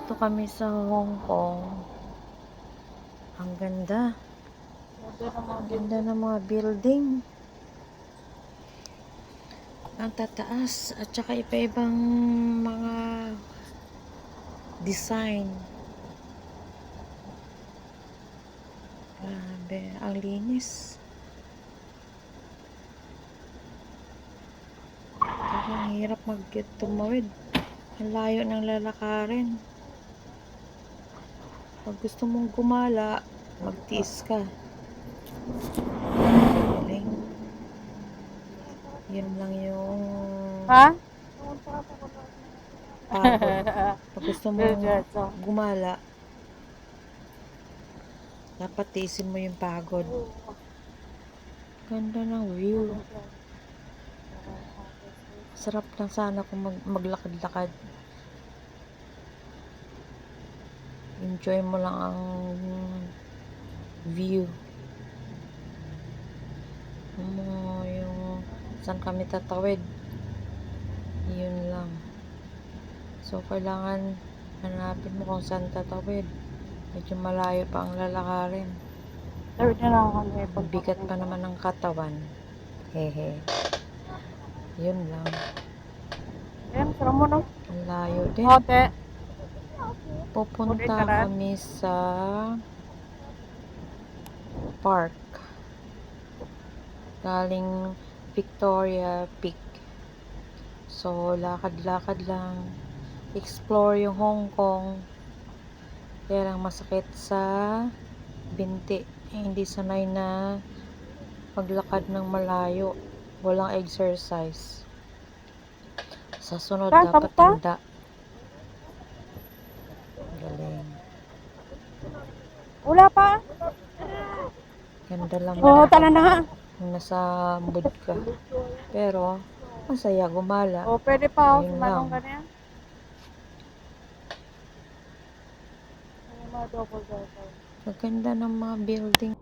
Nandito kami sa Hong Kong. Ang ganda. Ang ganda ng mga building. Ang tataas. At saka iba-ibang mga design. Grabe. Ang linis. Pero ang hirap tumawid. Ang layo ng lalakarin. Pag gusto mong gumala, magtiis ka. Galing. Yun lang yung pagod. Pag gusto mong gumala, dapat tiisin mo yung pagod. Ganda ng view. Sarap lang sana kung maglakad-lakad. Enjoy mo lang ang view. Yung saan kami tatawid. Yun lang. So, kailangan hanapin mo kung saan tatawid. Medyo malayo pa ang lalakarin. Bigat pa naman ang katawan. Hehe. Yun lang. Ang layo din. Pupunta kami sa park. Galing Victoria Peak. So, lakad-lakad lang. Explore yung Hong Kong. Kaya lang masakit sa binti. Hindi sanay na maglakad ng malayo. Walang exercise. Sa sunod dapat handa. Galing. Wala pa. Ganda lang. Tala na nga. Nasa mood ka. Pero, masaya gumala. Pwede pa. Yun Manong lang. ganyan. Maganda ng mga building.